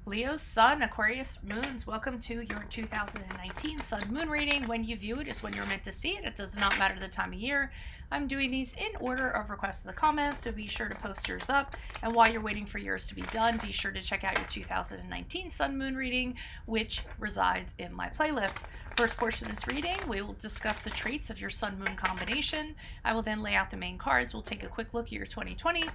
Leo Sun, Aquarius Moons, welcome to your 2019 Sun Moon reading. When you view it is when you're meant to see it. It does not matter the time of year. I'm doing these in order of request in the comments, so be sure to post yours up. And while you're waiting for yours to be done, be sure to check out your 2019 Sun Moon reading, which resides in my playlist. First portion of this reading, we will discuss the traits of your Sun Moon combination. I will then lay out the main cards. We'll take a quick look at your 2020.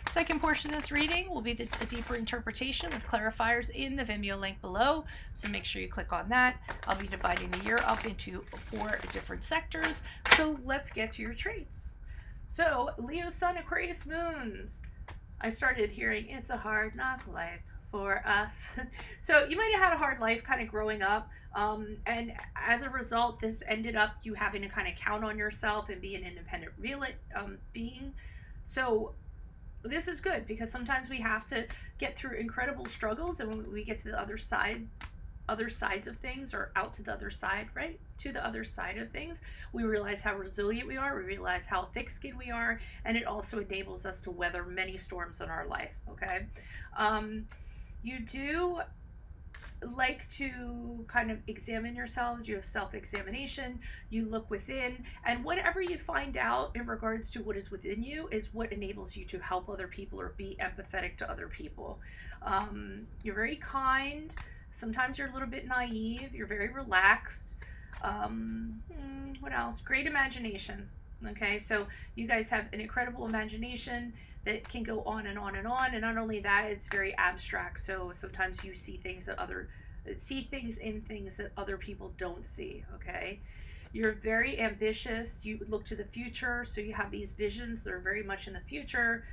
Second portion of this reading will be a deeper interpretation with clarifiers in the Vimeo link below, so make sure you click on that. I'll be dividing the year up into 4 different sectors, so let's get to your traits. So, Leo Sun, Aquarius Moons. I started hearing it's a hard knock life for us. So you might have had a hard life kind of growing up, and as a result, this ended up you having to kind of count on yourself and be an independent being. So this is good because sometimes we have to get through incredible struggles, and when we get to the other sides of things, or out to the other side, right? To the other side of things, we realize how resilient we are, we realize how thick-skinned we are, and it also enables us to weather many storms in our life, okay? You do like to kind of examine yourselves. You have self-examination, you look within, and whatever you find out in regards to what is within you is what enables you to help other people or be empathetic to other people. You're very kind. Sometimes you're a little bit naive. You're very relaxed. What else? Great imagination. Okay, so you guys have an incredible imagination that can go on and on and on. And not only that, it's very abstract. So sometimes you see things in things that other people don't see. Okay, you're very ambitious. You look to the future, so you have these visions that are very much in the future.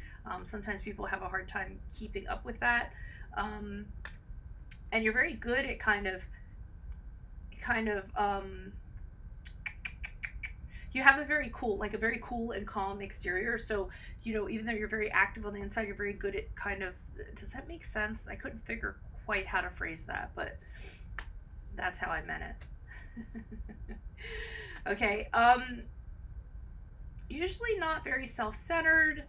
Sometimes people have a hard time keeping up with that. And you're very good at you have a very cool and calm exterior. So, you know, even though you're very active on the inside, you're very good at kind of, does that make sense? I couldn't figure quite how to phrase that, but that's how I meant it. Okay. Usually not very self-centered.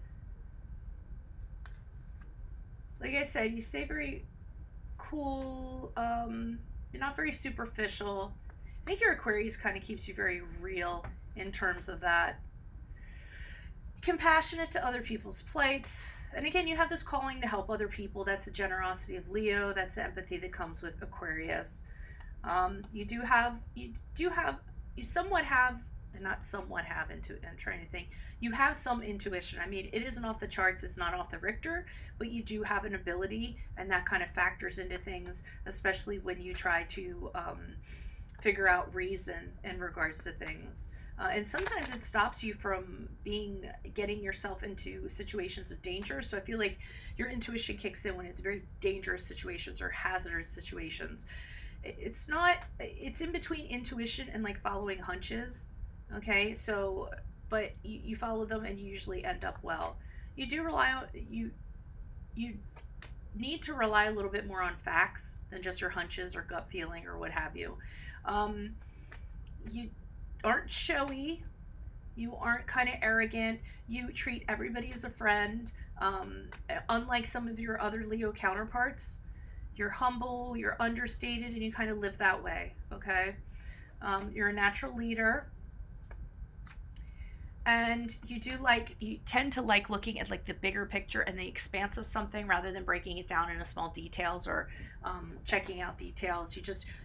Like I said, you stay very cool. You're not very superficial. I think your Aquarius kind of keeps you very real in terms of that. Compassionate to other people's plights. And again, you have this calling to help other people. That's the generosity of Leo. That's the empathy that comes with Aquarius. You somewhat have, and not somewhat have into, I'm trying to think, you have some intuition. I mean, it isn't off the charts, it's not off the Richter, but you do have an ability, and that kind of factors into things, especially when you try to figure out reason in regards to things. And sometimes it stops you from getting yourself into situations of danger. So I feel like your intuition kicks in when it's very dangerous situations or hazardous situations. It's in between intuition and like following hunches. Okay, so, but you follow them and you usually end up well. You do rely on, you need to rely a little bit more on facts than just your hunches or gut feeling or what have you. You aren't showy, you aren't kind of arrogant, you treat everybody as a friend, unlike some of your other Leo counterparts. You're humble, you're understated, and you kind of live that way, okay? You're a natural leader, and you tend to like looking at like the bigger picture and the expanse of something rather than breaking it down into small details or checking out details.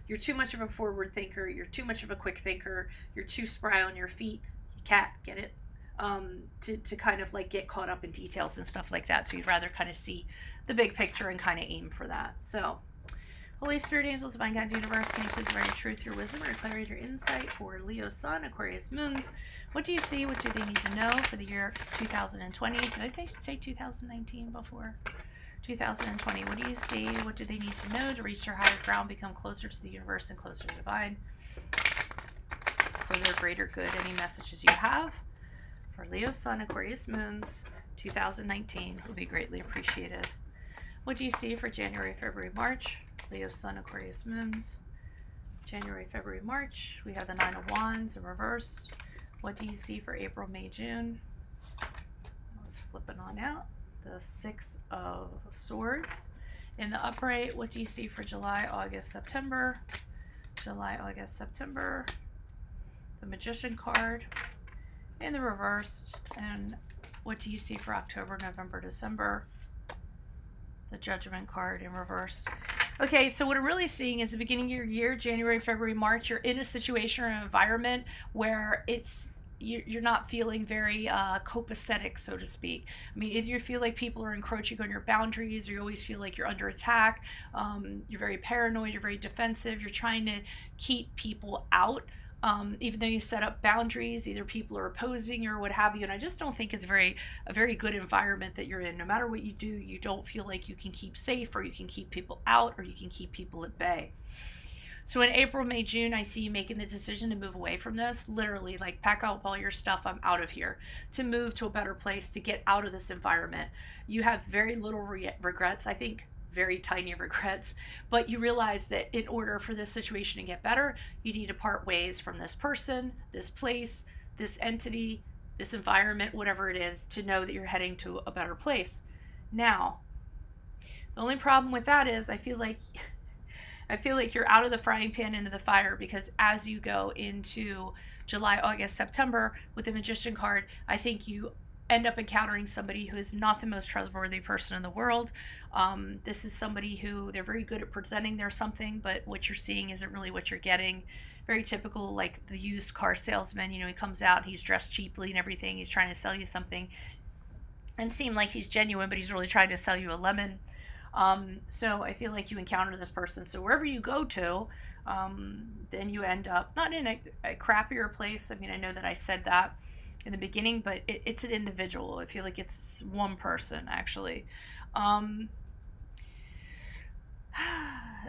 You're too much of a forward thinker, you're too much of a quick thinker, you're too spry on your feet, cat, get it? To kind of like get caught up in details and stuff like that. So you'd rather kind of see the big picture and kind of aim for that. So, Holy Spirit, angels, divine guides, universe, can you please provide your truth, your wisdom, or clarity, your insight for Leo Sun, Aquarius Moons? What do you see? What do they need to know for the year 2020? Did I say 2019 before? 2020. What do you see? What do they need to know to reach their higher ground, become closer to the universe and closer to divine? For their greater good, any messages you have for Leo Sun, Aquarius Moons 2019 will be greatly appreciated. What do you see for January, February, March? Leo Sun, Aquarius Moons. January, February, March. We have the Nine of Wands in reverse. What do you see for April, May, June? I was flipping on out. The Six of Swords In the upright, what do you see for July, August, September? July, August, September. The Magician card in the reversed. And what do you see for October, November, December? The Judgment card in reversed. Okay, so what I'm really seeing is the beginning of your year, January, February, March, you're in a situation or an environment where you're not feeling very copacetic, so to speak. I mean, either you feel like people are encroaching on your boundaries, or you always feel like you're under attack. You're very paranoid, you're very defensive, you're trying to keep people out. Even though you set up boundaries, either people are opposing you or what have you, and I just don't think it's a very good environment that you're in. No matter what you do, you don't feel like you can keep safe, or you can keep people out, or you can keep people at bay. So in April, May, June, I see you making the decision to move away from this, literally like pack up all your stuff, I'm out of here, to move to a better place, to get out of this environment. You have very little regrets, I think. Very tiny regrets, but you realize that in order for this situation to get better, you need to part ways from this person, this place, this entity, this environment, whatever it is, to know that you're heading to a better place. Now, the only problem with that is I feel like you're out of the frying pan into the fire, because as you go into July, August, September with the Magician card, I think you end up encountering somebody who is not the most trustworthy person in the world. This is somebody who, they're very good at presenting they're something, but what you're seeing isn't really what you're getting. Very typical, like the used car salesman, you know, he comes out, he's dressed cheaply and everything, he's trying to sell you something and seem like he's genuine, but he's really trying to sell you a lemon. So I feel like you encounter this person. So wherever you go to, then you end up not in a crappier place. I mean, I know that I said that in the beginning, but it's an individual. I feel like it's one person, actually. I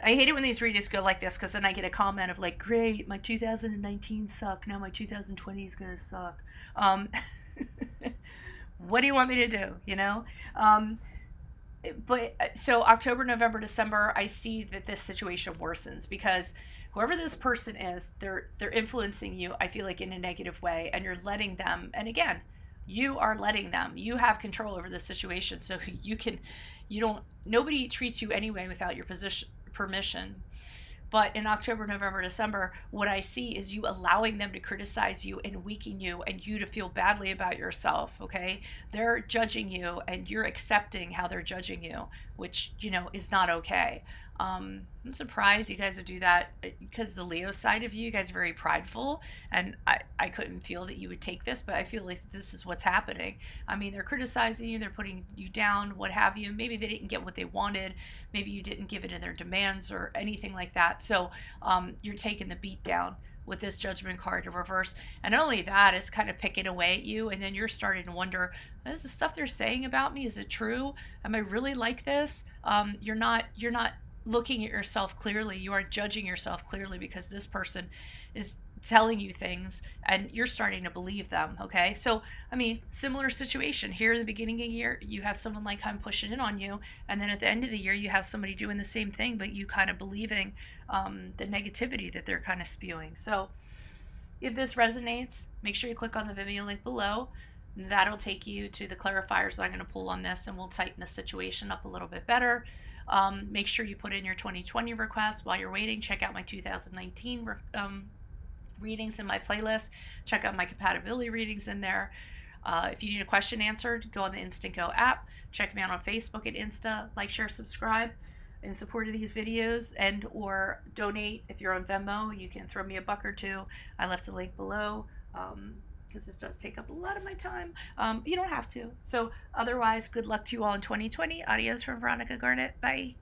hate it when these readings go like this, because then I get a comment of like, great, my 2019 sucked, now my 2020 is gonna suck. What do you want me to do, you know? But so October, November, December, I see that this situation worsens, because whoever this person is, they're influencing you, I feel like, in a negative way, and you're letting them. And again, you are letting them. You have control over the situation, so nobody treats you anyway without your permission. But in October, November, December, what I see is you allowing them to criticize you and weaken you, and you to feel badly about yourself, okay? They're judging you, and you're accepting how they're judging you, which, you know, is not okay. I'm surprised you guys would do that, because the Leo side of you guys are very prideful, and I couldn't feel that you would take this, but I feel like this is what's happening. I mean, they're criticizing you, they're putting you down, what have you. Maybe they didn't get what they wanted. Maybe you didn't give it in their demands or anything like that. So you're taking the beat down with this Judgment card in reverse. And not only that, it's kind of picking away at you, and then you're starting to wonder, is the stuff they're saying about me, is it true? Am I really like this? You're not looking at yourself clearly. You aren't judging yourself clearly, because this person is telling you things and you're starting to believe them, okay? So, I mean, similar situation. Here in the beginning of the year, you have someone like I'm pushing in on you, and then at the end of the year, you have somebody doing the same thing, but you kind of believing the negativity that they're kind of spewing. So, if this resonates, make sure you click on the Vimeo link below. That'll take you to the clarifiers that I'm going to pull on this, and we'll tighten the situation up a little bit better. Make sure you put in your 2020 request. While you're waiting, check out my 2019 readings in my playlist. Check out my compatibility readings in there. If you need a question answered, go on the Instant Go app. Check me out on Facebook and Insta. Like, share, subscribe in support of these videos, and or donate. If you're on Venmo, you can throw me a buck or two. I left the link below, because this does take up a lot of my time. You don't have to. So otherwise, good luck to you all in 2020. Adios from Veronica Garnett. Bye.